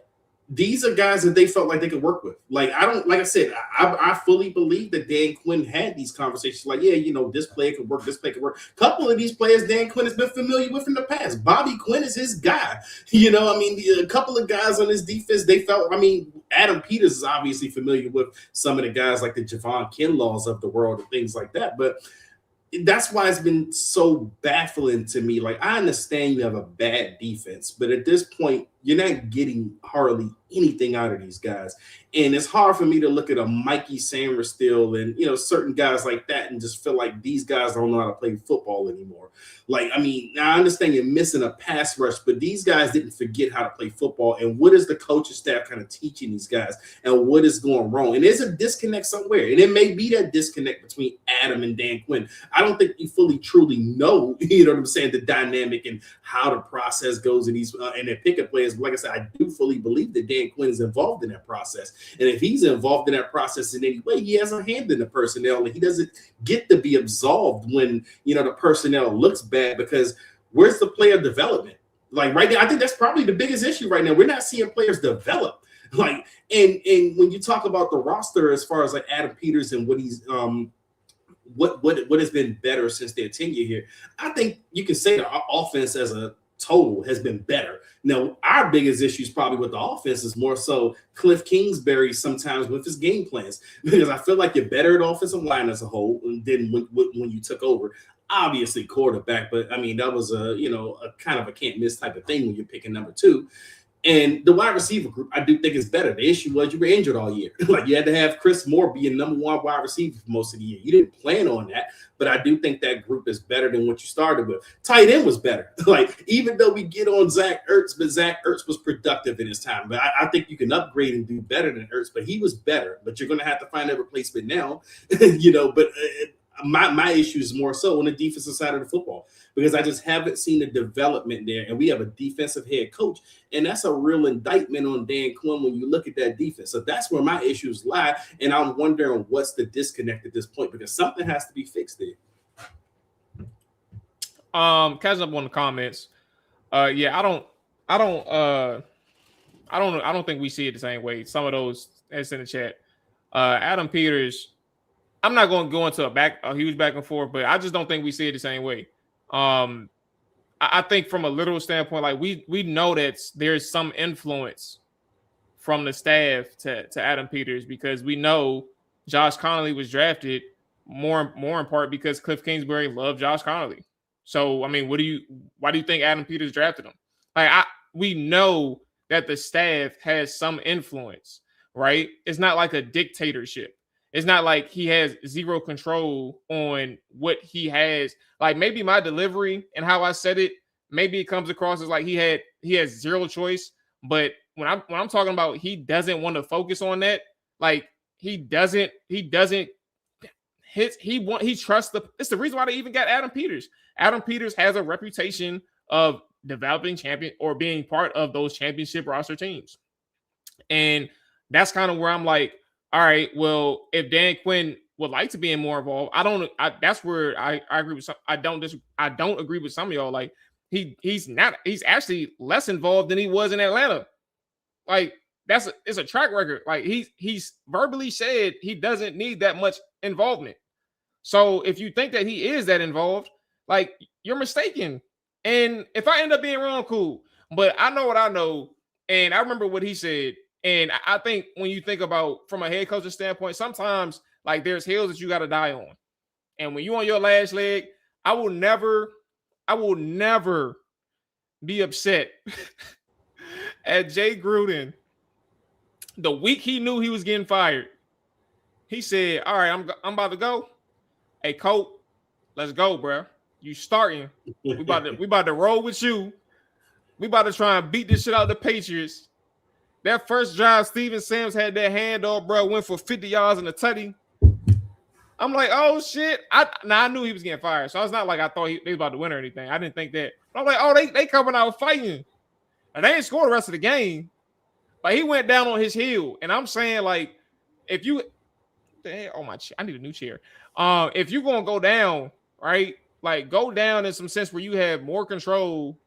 these are guys that they felt like they could work with. Like, I said, I fully believe that Dan Quinn had these conversations. Like, yeah, this player could work, this player could work. A couple of these players Dan Quinn has been familiar with in the past. Bobby Quinn is his guy. A couple of guys on this defense, they felt, Adam Peters is obviously familiar with some of the guys like the Javon Kinlaws of the world and things like that. But that's why it's been so baffling to me. Like, I understand you have a bad defense, but at this point, you're not getting hardly anything out of these guys. And it's hard for me to look at a Mikey Sainristil and, certain guys like that and just feel like these guys don't know how to play football anymore. Like, I understand you're missing a pass rush, but these guys didn't forget how to play football. And what is the coaching staff kind of teaching these guys, and what is going wrong? And there's a disconnect somewhere. And it may be that disconnect between Adam and Dan Quinn. I don't think you fully, truly know, the dynamic and how the process goes in these and their pickup players. But like I said, I do fully believe that Dan Quinn is involved in that process. And if he's involved in that process in any way, he has a hand in the personnel, and he doesn't get to be absolved when, the personnel looks bad, because where's the player development? Like right now, I think that's probably the biggest issue right now. We're not seeing players develop. Like, and when you talk about the roster as far as like Adam Peters and what he's what has been better since their tenure here. I think you can say the offense as a total has been better. Now, our biggest issue is probably with the offense is more so Cliff Kingsbury sometimes with his game plans, because I feel like you're better at offensive line as a whole than when you took over. Obviously, quarterback, but I mean that was a kind of a can't miss type of thing when you're picking number 2. And the wide receiver group, I do think is better. The issue was you were injured all year. Like you had to have Chris Moore be a number 1 wide receiver for most of the year. You didn't plan on that, but I do think that group is better than what you started with. Tight end was better. Like even though we get on Zach Ertz, but Zach Ertz was productive in his time. But I think you can upgrade and do better than Ertz. But he was better. But you're going to have to find a replacement now, But my issue is more so on the defensive side of the football, because I just haven't seen the development there. And we have a defensive head coach, and that's a real indictment on Dan Quinn when you look at that defense. So that's where my issues lie. And I'm wondering what's the disconnect at this point, because something has to be fixed there. Catching up on the comments. Yeah, I don't think we see it the same way. Some of those that's in the chat. Adam Peters, I'm not going to go into a huge back and forth, but I just don't think we see it the same way. I think from a literal standpoint, like we know that there's some influence from the staff to Adam Peters, because we know Josh Connolly was drafted more in part because Cliff Kingsbury loved Josh Connolly. So I mean, why do you think Adam Peters drafted him? Like we know that the staff has some influence, right? It's not like a dictatorship. It's not like he has zero control on what he has. Like maybe my delivery and how I said it, maybe it comes across as like he has zero choice. But when I'm talking about he doesn't want to focus on that, like he trusts it's the reason why they even got Adam Peters. Adam Peters has a reputation of developing champion or being part of those championship roster teams. And that's kind of where I'm like, all right, well, if Dan Quinn would like to be more involved, that's where I agree with some. I don't agree with some of y'all. Like he's actually less involved than he was in Atlanta. Like it's a track record. Like he's verbally said he doesn't need that much involvement. So if you think that he is that involved, like you're mistaken. And if I end up being wrong, cool. But I know what I know, and I remember what he said. And I think when you think about from a head coach's standpoint, sometimes like there's hills that you got to die on. And when you on your last leg, I will never be upset at Jay Gruden. The week he knew he was getting fired, he said, all right, I'm about to go. Hey, Coach, let's go, bro. You starting. We about to roll with you. We about to try and beat this shit out of the Patriots. That first drive, Steven Sims had that handoff, bro, went for 50 yards in the tutty. I'm like, oh, shit. I knew he was getting fired, so it's not like I thought they was about to win or anything. I didn't think that. But I'm like, oh, they coming out fighting. And they ain't scored the rest of the game. But he went down on his heel. And I'm saying, like, if you – oh, my – I need a new chair. If you're going to go down, right, like go down in some sense where you have more control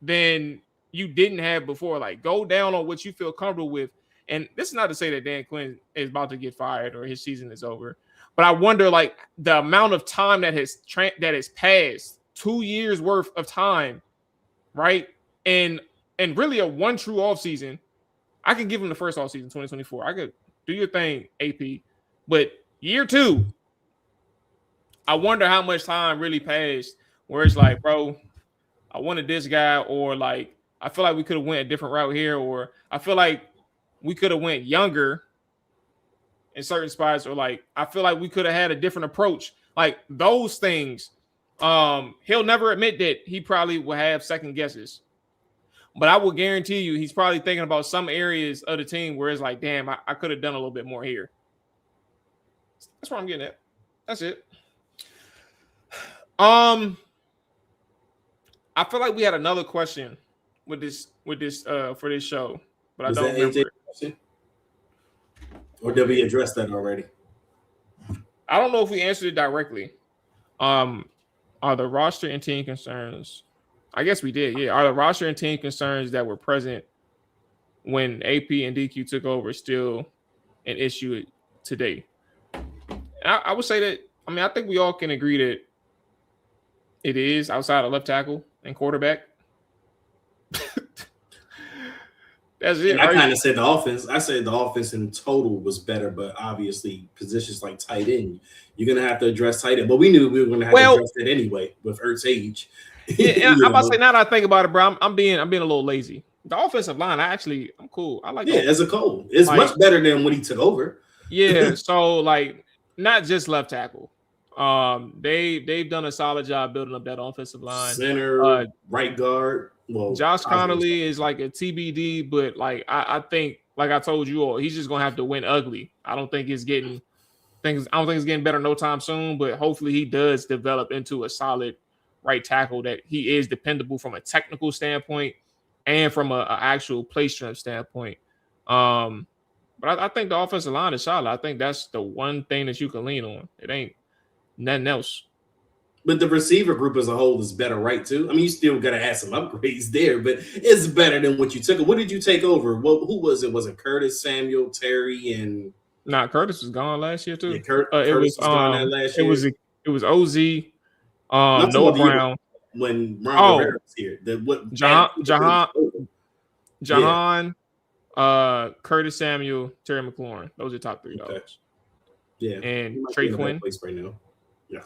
than – you didn't have before. Like go down on what you feel comfortable with. And this is not to say that Dan Quinn is about to get fired or his season is over, but I wonder like the amount of time that has passed, 2 years worth of time, right? And really a one true off season. I can give him the first off season 2024. I could do your thing, AP, but year 2, I wonder how much time really passed where it's like, bro, I wanted this guy, or like I feel like we could have went a different route here, or I feel like we could have went younger in certain spots, or like I feel like we could have had a different approach. Like those things, he'll never admit that he probably will have second guesses. But I will guarantee you he's probably thinking about some areas of the team where it's like, damn, I could have done a little bit more here. That's what I'm getting at. That's it. I feel like we had another question with this for this show, but I don't remember. Or did we address that already? I don't know if we answered it directly. Are the roster and team concerns? I guess we did. Yeah. Are the roster and team concerns that were present when AP and DQ took over still an issue today? I would say that I mean, I think we all can agree that it is outside of left tackle and quarterback. That's And it, I right? kind of said the offense. I said the offense in total was better, but obviously positions like tight end, you're gonna have to address tight end. But we knew we were gonna have to Well, address that anyway with Ertz age. yeah, and You I'm about to say know, now that I think about it, bro, I'm being a little lazy. The offensive line, I'm cool. I like the yeah, as a offensive line. Cole, it's Like, much better than when he took over. yeah, so like not just left tackle. They've done a solid job building up that offensive line. Center, right guard. Well, Josh Osborne's Connolly is like a TBD, but like I think, like I told you all, he's just gonna have to win ugly. I don't think it's getting better no time soon, but hopefully he does develop into a solid right tackle that he is dependable from a technical standpoint and from a actual play strength standpoint. Um, but I think the offensive line is solid. I think that's the one thing that you can lean on. It ain't nothing else. But the receiver group as a whole is better, right? Too. I mean, you still got to have some upgrades there, but it's better than what you took. What did you take over? Who was it? Was it Curtis, Samuel, Terry, and Nah, Curtis was gone last year yeah, too. Curtis was gone that last It year. was it was OZ, Not Noah about the year Brown, when Ron oh Rivera was here. Yeah. Jahan, Curtis Samuel, Terry McLaurin. Those are top three Okay. dogs. Yeah, And might Trey be in a better Quinn. place right now. Yeah,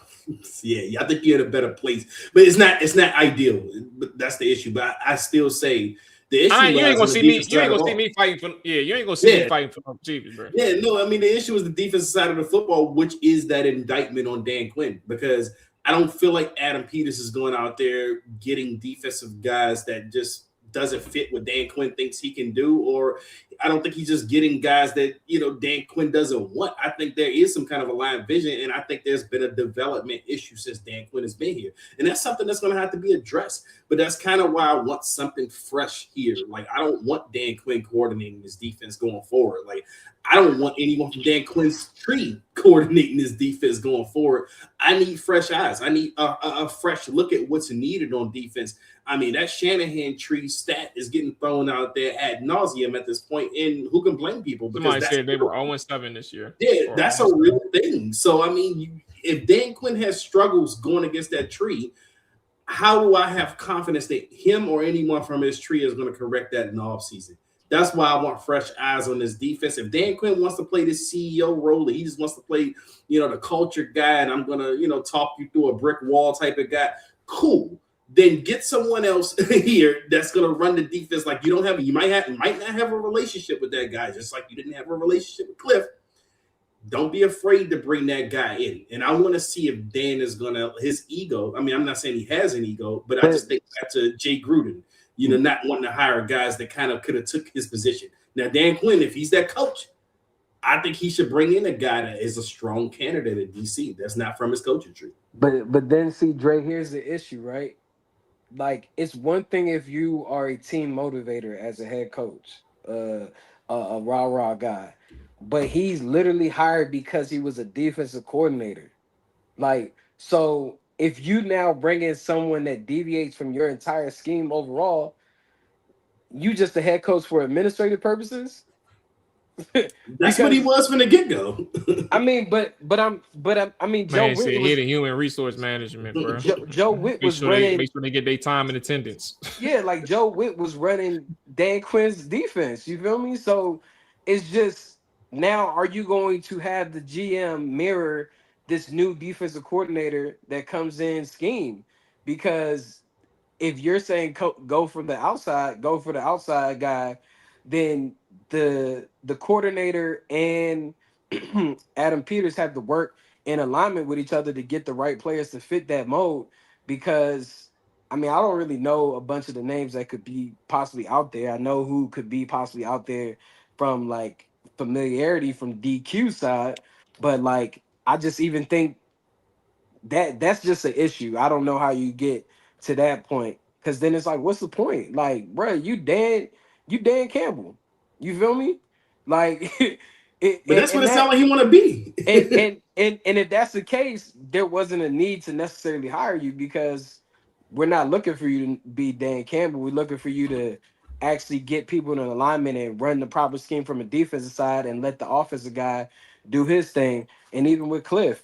yeah. I think you're in a better place, but it's not ideal. But that's the issue. But I still say the issue. You ain't gonna see me. You ain't gonna see me. me fighting for. Yeah, you ain't gonna see me fighting for Chiefs, bro. Yeah, no. I mean, the issue is the defensive side of the football, which is that indictment on Dan Quinn, because I don't feel like Adam Peters is going out there getting defensive guys that just doesn't fit what Dan Quinn thinks he can do, or I don't think he's just getting guys that Dan Quinn doesn't want. I think there is some kind of aligned vision, and I think there's been a development issue since Dan Quinn has been here, and that's something that's going to have to be addressed. But that's kind of why I want something fresh here. Like, I don't want Dan Quinn coordinating this defense going forward. Like, I don't want anyone from Dan Quinn's tree coordinating this defense going forward. I need fresh eyes. I need a fresh look at what's needed on defense. I mean, that Shanahan tree stat is getting thrown out there ad nauseum at this point, and who can blame people? Because somebody said they were 0-7 this year. Yeah, that's a real thing. So, I mean, if Dan Quinn has struggles going against that tree, how do I have confidence that him or anyone from his tree is going to correct that in the offseason? That's why I want fresh eyes on this defense. If Dan Quinn wants to play this CEO role, he just wants to play, the culture guy, and I'm going to, talk you through a brick wall type of guy, cool. Then get someone else here that's going to run the defense like you might not have a relationship with that guy, just like you didn't have a relationship with Cliff. Don't be afraid to bring that guy in. And I want to see if Dan is going to, his ego. I mean, I'm not saying he has an ego, but I just think back to Jay Gruden, not wanting to hire guys that kind of could have took his position. Now, Dan Quinn, if he's that coach, I think he should bring in a guy that is a strong candidate at DC. That's not from his coaching tree. But then see, Dre, here's the issue, right? Like, it's one thing if you are a team motivator as a head coach, a rah-rah guy, but he's literally hired because he was a defensive coordinator. Like, so if you now bring in someone that deviates from your entire scheme overall, you just the head coach for administrative purposes. That's what he was from the get-go. I mean, I mean, Joe Man, Witt said was, he the human resource management, bro. Joe Witt was running. Make sure they get their time and attendance. Yeah, like Joe Witt was running Dan Quinn's defense. You feel me? So it's just now, are you going to have the GM mirror this new defensive coordinator that comes in scheme? Because if you're saying go for the outside guy, then the coordinator and Adam Peters have to work in alignment with each other to get the right players to fit that mode. Because I mean, I don't really know a bunch of the names that could be possibly out there. I know who could be possibly out there from like familiarity from DQ side, but like I just even think that's just an issue. I don't know how you get to that point, because then it's like, what's the point? Like, bro, you Dan Campbell. You feel me? Like, but that's what it sounds like he want to be. and if that's the case, there wasn't a need to necessarily hire you, because we're not looking for you to be Dan Campbell. We're looking for you to actually get people in alignment and run the proper scheme from a defensive side and let the offensive guy do his thing. And even with Cliff,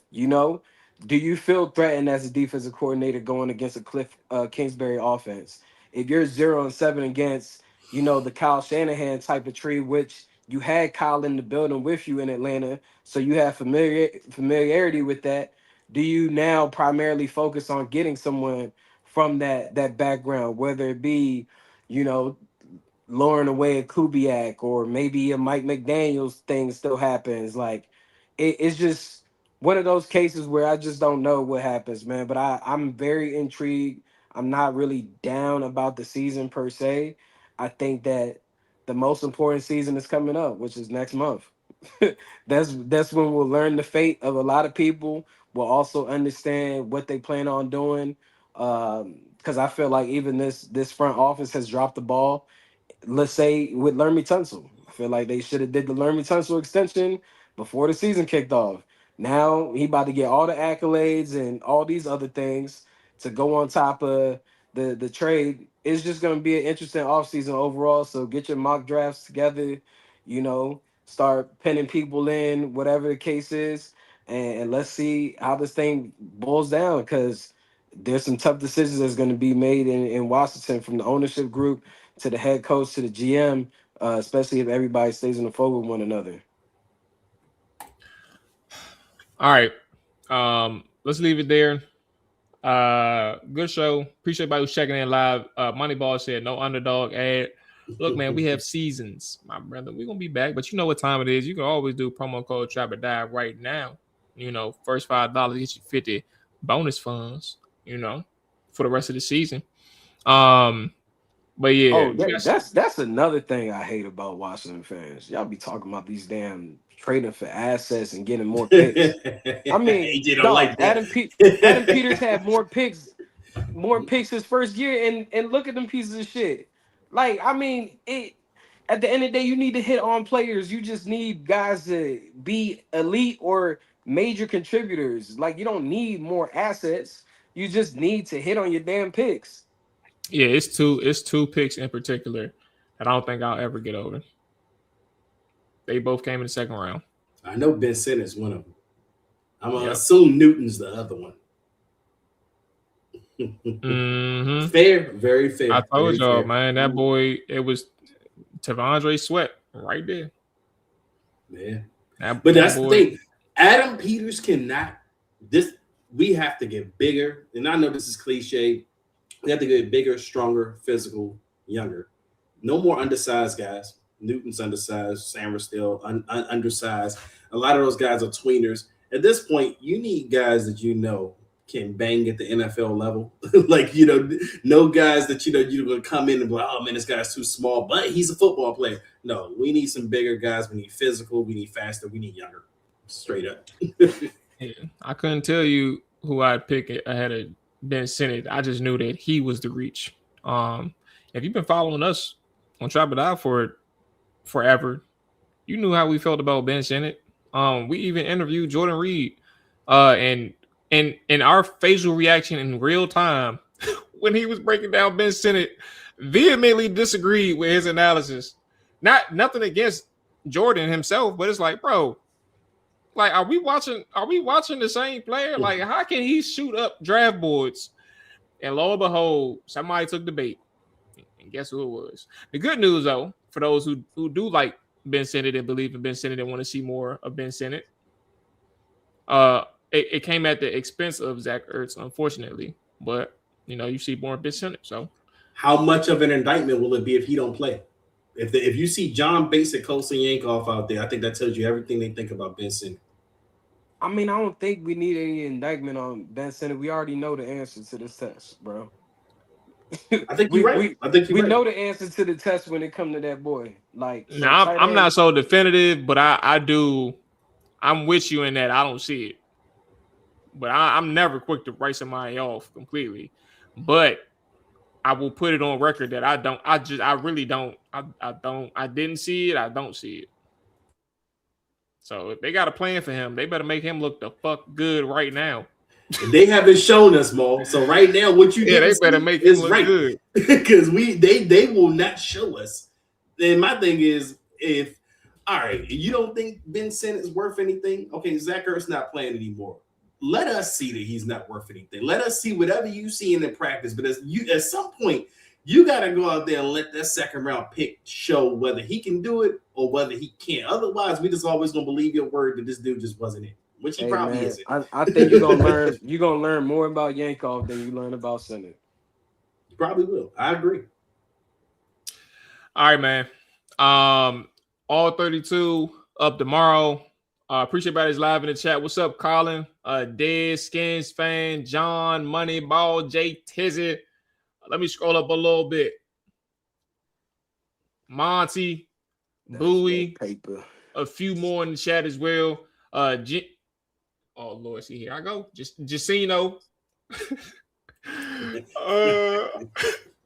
Do you feel threatened as a defensive coordinator going against a Cliff Kingsbury offense? If you're 0-7 against, the Kyle Shanahan type of tree, which you had Kyle in the building with you in Atlanta, so you have familiarity with that. Do you now primarily focus on getting someone from that background, whether it be, you know, luring away a Kubiak or maybe a Mike McDaniels thing still happens. Like it's just one of those cases where I just don't know what happens, man. But I'm very intrigued. I'm not really down about the season per se. I think that the most important season is coming up, which is next month. That's when we'll learn the fate of a lot of people. We'll also understand what they plan on doing. Because I feel like even this front office has dropped the ball, let's say with Lermy Tunsil. I feel like they should have did the Lermy Tunsil extension before the season kicked off. Now he about to get all the accolades and all these other things to go on top of the trade. It's just gonna be an interesting offseason overall. So get your mock drafts together, start pinning people in, whatever the case is, and let's see how this thing boils down because there's some tough decisions that's going to be made in Washington from the ownership group to the head coach to the GM, especially if everybody stays in the fold with one another. All right. Let's leave it there. Good show. Appreciate everybody who's checking in live. Moneyball said no underdog ad. Look, man, we have seasons, my brother. We're gonna be back, but you know what time it is. You can always do promo code Trap or Die right now. First $5 gets you 50 bonus funds, for the rest of the season. But yeah, Oh, that's another thing I hate about Washington fans. Y'all be talking about these damn trading for assets and getting more picks. I mean, AJ don't dog, like that. Adam Peters had more picks his first year, and look at them pieces of shit. Like, I mean, at the end of the day, you need to hit on players. You just need guys to be elite or major contributors. Like, you don't need more assets. You just need to hit on your damn picks. Yeah, it's two picks in particular that I don't think I'll ever get over. They both came in the second round. I know Ben Simmons one of them. I'm gonna Yep. assume Newton's the other one. Mm-hmm. Fair, very fair. I told very y'all, fair. man, that boy, it was Tavondre Sweat right there. Yeah. But that's the thing. Adam Peters cannot. We have to get bigger, and I know this is cliche. We have to get bigger, stronger, physical, younger. No more undersized guys. Newton's undersized. Sam still undersized. A lot of those guys are tweeners. At this point, you need guys that can bang at the NFL level. Like, no guys that you're going to come in and be like, oh man, this guy's too small, but he's a football player. No, we need some bigger guys. We need physical. We need faster. We need younger. Straight up. Yeah, I couldn't tell you who I'd pick ahead of Ben Sinnott. I just knew that he was the reach. If you've been following us on Trap It Out for forever, you knew how we felt about Ben Sinnott. We even interviewed Jordan Reed, and our facial reaction in real time when he was breaking down Ben Sinnott vehemently disagreed with his analysis. Nothing against Jordan himself, but it's like, bro, like, are we watching the same player? Like, how can he shoot up draft boards? And lo and behold, somebody took the bait. And guess who it was? The good news, though, for those who do like Ben Sinnott and believe in Ben Sinnott and want to see more of Ben Sinnott, it came at the expense of Zach Ertz, unfortunately. But, you see more of Ben Sinnott. So, how much of an indictment will it be if he don't play? If you see John Bates and Colson Yankoff out there, I think that tells you everything they think about Ben Sinnott. I mean, I don't think we need any indictment on Ben Sinnott. We already know the answer to this test, bro. I think you're right. We know the answer to the test when it comes to that boy. Like, no, I'm not so definitive, but I do. I'm with you in that. I don't see it, but I'm never quick to write somebody off completely. But I will put it on record that I don't. I really don't. I don't. I didn't see it. I don't see it. So if they got a plan for him, they better make him look the fuck good right now. They haven't shown us, Mual. So right now, what you they better make him look good because they will not show us. Then my thing is, all right, you don't think Ben Sinnott is worth anything? Okay, Zach Ertz not playing anymore. let us see that he's not worth anything. Let us see whatever you see in the practice. But at some point, you got to go out there and let that second round pick show whether he can do it or whether he can't. Otherwise, we just always gonna believe your word that this dude just wasn't it, which he probably isn't. I think you're gonna learn more about Yankov than you learn about Senate. You probably will. I agree. All right, man. All 32 up tomorrow. Appreciate everybody's live in the chat. What's up, Colin? Dead Skins fan, John, Moneyball, Jay Tizzy. Let me scroll up a little bit. Monty, Bowie, paper. A few more in the chat as well. Oh Lord, see, here I go. Just so you know.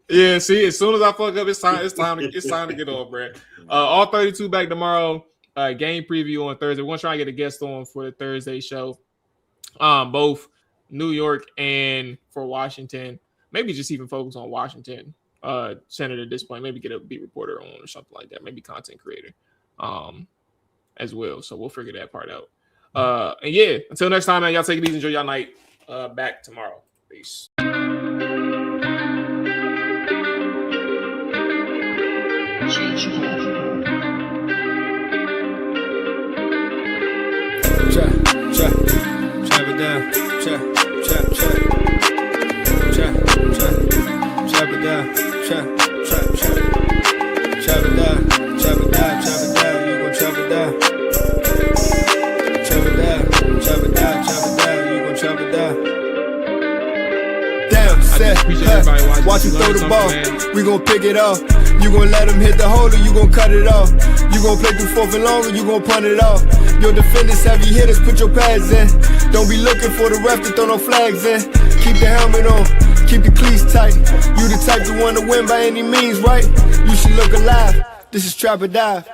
Yeah, see, as soon as I fuck up, it's time to get off, bro. All 32 back tomorrow. Game preview on Thursday. We're gonna try and get a guest on for the Thursday show. Both New York and for Washington. Maybe just even focus on Washington Senator at this point. Maybe get a beat reporter on or something like that. Maybe content creator as well. So we'll figure that part out. And yeah, until next time, man, y'all take it easy. Enjoy y'all night. Back tomorrow. Peace. Chop it down. Chop it down. Chop it down. You gon' chop it down. Chop it down. You gon' chop it down. Damn, set. Watch him throw the ball. We gon' pick it off. You gon' let him hit the hole or you gon' cut it off. You gon' play through fourth and long or you gon' punt it off. Your defenders, heavy hitters, put your pads in. Don't be looking for the ref to throw no flags in. Keep the helmet on, keep the cleats tight. You the type to want to win by any means, right? You should look alive. This is Trap or Dive.